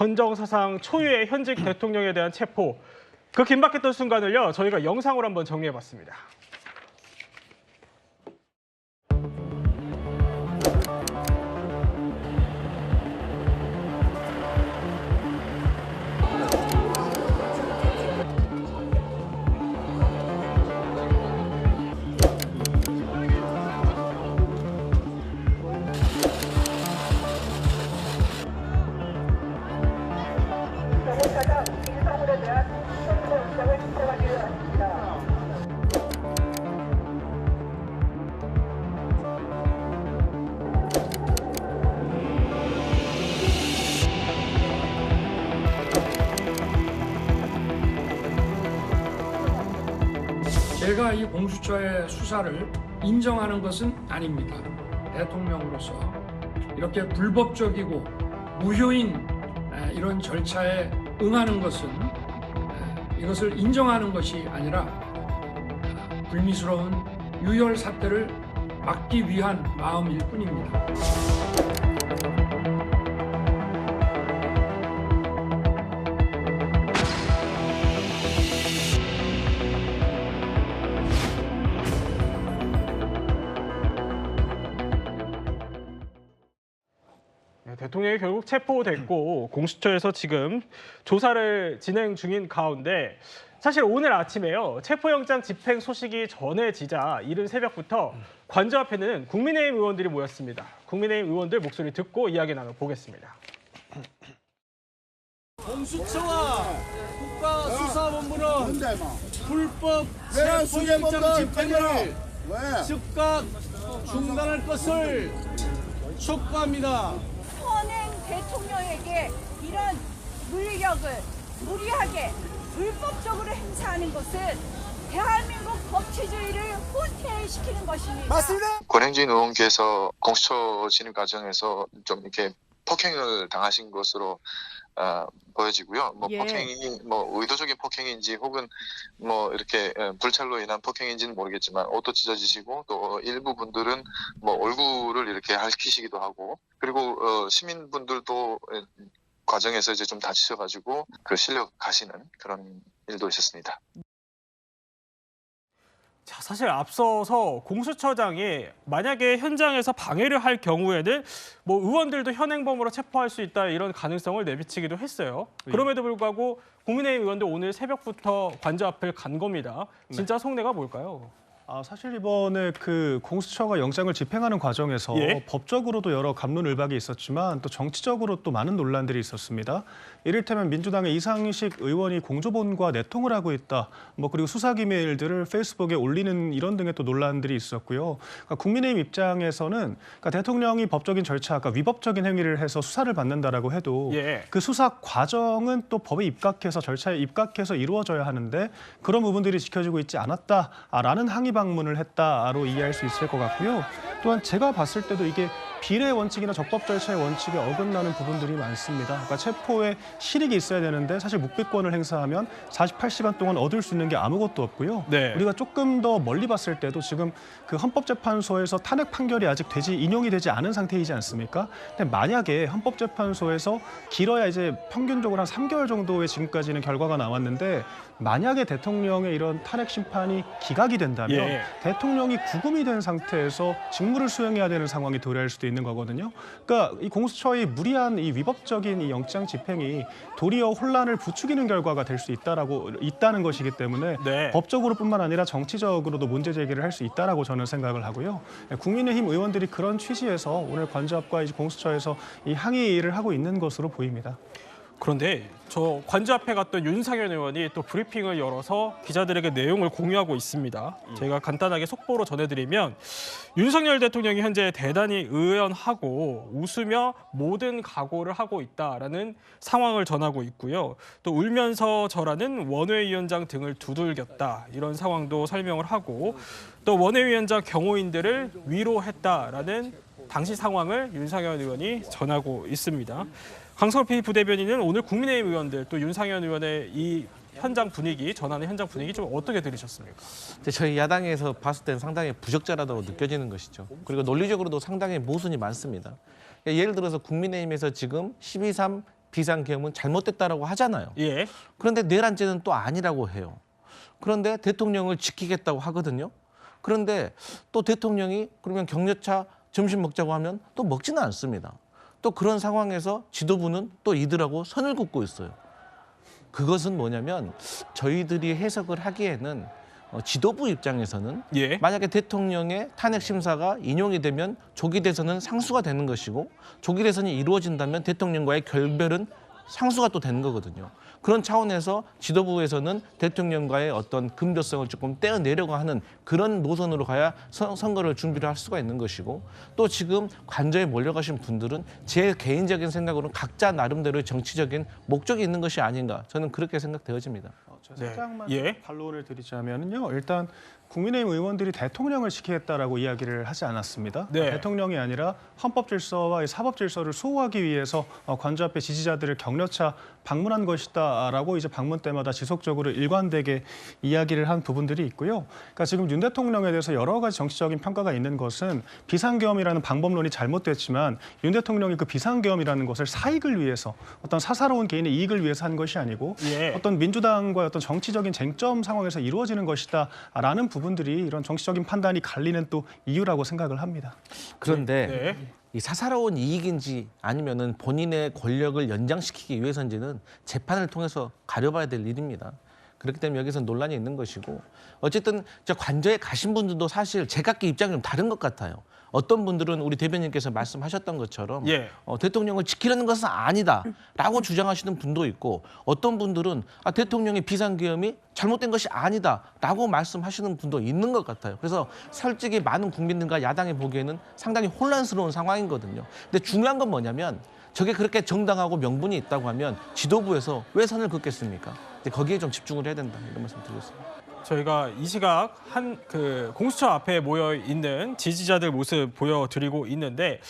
헌정사상 초유의 현직 대통령에 대한 체포. 그 긴박했던 순간을요, 저희가 영상으로 한번 정리해봤습니다. 제가 이 공수처의 수사를 인정하는 것은 아닙니다. 대통령으로서 이렇게 불법적이고 무효인 이런 절차에 응하는 것은 이것을 인정하는 것이 아니라 불미스러운 유혈 사태를 막기 위한 마음일 뿐입니다. 대통령이 결국 체포됐고 공수처에서 지금 조사를 진행 중인 가운데 사실 오늘 아침에요. 체포영장 집행 소식이 전해지자 이른 새벽부터 관저 앞에는 국민의힘 의원들이 모였습니다. 국민의힘 의원들 목소리 듣고 이야기 나눠보겠습니다. 공수처와 국가수사본부는 불법 체포영장 집행을 즉각 중단할 것을 촉구합니다. 현행 대통령에게 이런 물력을 무리하게 불법적으로 행사하는 것은 대한민국 법치주의를 후퇴시키는 것입니다. 맞습니다. 권행진 의원께서 공수처 진입 과정에서 좀 이렇게 폭행을 당하신 것으로 보여지고요. 폭행이 의도적인 폭행인지 혹은 이렇게 불찰로 인한 폭행인지는 모르겠지만 옷도 찢어지시고 또 일부 분들은 얼굴을 이렇게 핥히시기도 하고 그리고 시민분들도 과정에서 이제 좀 다치셔가지고 실려 가시는 그런 일도 있었습니다. 자, 사실 앞서서 공수처장이 만약에 현장에서 방해를 할 경우에는 의원들도 현행범으로 체포할 수 있다 이런 가능성을 내비치기도 했어요. 그럼에도 불구하고 국민의힘 의원들 오늘 새벽부터 관저 앞을 간 겁니다. 진짜 속내가 뭘까요? 사실 이번에 그 공수처가 영장을 집행하는 과정에서 법적으로도 여러 갑론을박이 있었지만 또 정치적으로 또 많은 논란들이 있었습니다. 이를테면 민주당의 이상식 의원이 공조본과 내통을 하고 있다. 그리고 수사기밀들을 페이스북에 올리는 이런 등의 또 논란들이 있었고요. 그러니까 국민의힘 입장에서는 대통령이 법적인 절차, 위법적인 행위를 해서 수사를 받는다라고 해도 그 수사 과정은 또 법에 입각해서 절차에 입각해서 이루어져야 하는데 그런 부분들이 지켜지고 있지 않았다라는 항의 방문을 했다로 이해할 수 있을 것 같고요. 또한 제가 봤을 때도 이게 비례 원칙이나 적법 절차의 원칙에 어긋나는 부분들이 많습니다. 그러니까 체포에 실익이 있어야 되는데 사실 묵비권을 행사하면 48시간 동안 얻을 수 있는 게 아무것도 없고요. 우리가 조금 더 멀리 봤을 때도 지금 그 헌법재판소에서 탄핵 판결이 아직 인용이 되지 않은 상태이지 않습니까? 근데 만약에 헌법재판소에서 길어야 이제 평균적으로 한 3개월 정도의 지금까지는 결과가 나왔는데 만약에 대통령의 이런 탄핵 심판이 기각이 된다면 대통령이 구금이 된 상태에서 직무를 수행해야 되는 상황이 도래할 수도 있는 거거든요. 그러니까 이 공수처의 무리한 이 위법적인 이 영장 집행이 도리어 혼란을 부추기는 결과가 될 수 있다는 것이기 때문에 법적으로뿐만 아니라 정치적으로도 문제 제기를 할 수 있다라고 저는 생각을 하고요. 국민의힘 의원들이 그런 취지에서 오늘 관저 앞과 이제 공수처에서 이 항의를 하고 있는 것으로 보입니다. 그런데 저 관저 앞에 갔던 윤상현 의원이 또 브리핑을 열어서 기자들에게 내용을 공유하고 있습니다. 제가 간단하게 속보로 전해드리면 윤석열 대통령이 현재 대단히 의연하고 웃으며 모든 각오를 하고 있다라는 상황을 전하고 있고요. 또 울면서 절하는 원외위원장 등을 두들겼다 이런 상황도 설명을 하고 또 원외위원장 경호인들을 위로했다라는 당시 상황을 윤상현 의원이 전하고 있습니다. 강성필 부대변인은 오늘 국민의힘 의원들 또 윤상현 의원의 이 현장 분위기, 전하는 현장 분위기 좀 어떻게 들으셨습니까? 저희 야당에서 봤을 때는 상당히 부적절하다고 느껴지는 것이죠. 그리고 논리적으로도 상당히 모순이 많습니다. 예를 들어서 국민의힘에서 지금 12.3 비상계엄은 잘못됐다라고 하잖아요. 예. 그런데 내란죄는 또 아니라고 해요. 그런데 대통령을 지키겠다고 하거든요. 그런데 또 대통령이 그러면 격려차 점심 먹자고 하면 또 먹지는 않습니다. 또 그런 상황에서 지도부는 또 이들하고 선을 긋고 있어요. 그것은 뭐냐면 저희들이 해석을 하기에는 지도부 입장에서는 예. 만약에 대통령의 탄핵 심사가 인용이 되면 조기 대선은 상수가 되는 것이고 조기 대선이 이루어진다면 대통령과의 결별은 상수가 또 되는 거거든요. 그런 차원에서 지도부에서는 대통령과의 어떤 금도성을 조금 떼어내려고 하는 그런 노선으로 가야 선거를 준비를 할 수가 있는 것이고 또 지금 관저에 몰려가신 분들은 제 개인적인 생각으로는 각자 나름대로의 정치적인 목적이 있는 것이 아닌가 저는 그렇게 생각되어집니다. 살짝만 예. 반론을 드리자면요. 일단 국민의힘 의원들이 대통령을 지키겠다라고 이야기를 하지 않았습니다. 네. 대통령이 아니라 헌법 질서와 사법 질서를 수호하기 위해서 관저 앞에 지지자들을 격려차 방문한 것이다라고 이제 방문 때마다 지속적으로 일관되게 이야기를 한 부분들이 있고요. 그러니까 지금 윤 대통령에 대해서 여러 가지 정치적인 평가가 있는 것은 비상계엄이라는 방법론이 잘못됐지만 윤 대통령이 그 비상계엄이라는 것을 사익을 위해서 어떤 사사로운 개인의 이익을 위해서 한 것이 아니고 예. 어떤 민주당과 어떤 정치적인 쟁점 상황에서 이루어지는 것이다라는 부분들이 이런 정치적인 판단이 갈리는 또 이유라고 생각을 합니다. 그런데 네. 이 사사로운 이익인지 아니면은 본인의 권력을 연장시키기 위해서인지는 재판을 통해서 가려봐야 될 일입니다. 그렇기 때문에 여기서 논란이 있는 것이고 어쨌든 저 관저에 가신 분들도 사실 제각기 입장이 좀 다른 것 같아요. 어떤 분들은 우리 대변인께서 말씀하셨던 것처럼 예. 대통령을 지키려는 것은 아니다라고 주장하시는 분도 있고 어떤 분들은 대통령의 비상계엄이 잘못된 것이 아니다라고 말씀하시는 분도 있는 것 같아요. 그래서 솔직히 많은 국민들과 야당이 보기에는 상당히 혼란스러운 상황이거든요. 근데 중요한 건 뭐냐면 저게 그렇게 정당하고 명분이 있다고 하면 지도부에서 왜 선을 긋겠습니까? 이제 거기에 좀 집중을 해야 된다 이런 말씀 드리겠습니다. 저희가 이 시각 한 공수처 앞에 모여 있는 지지자들 모습 보여드리고 있는데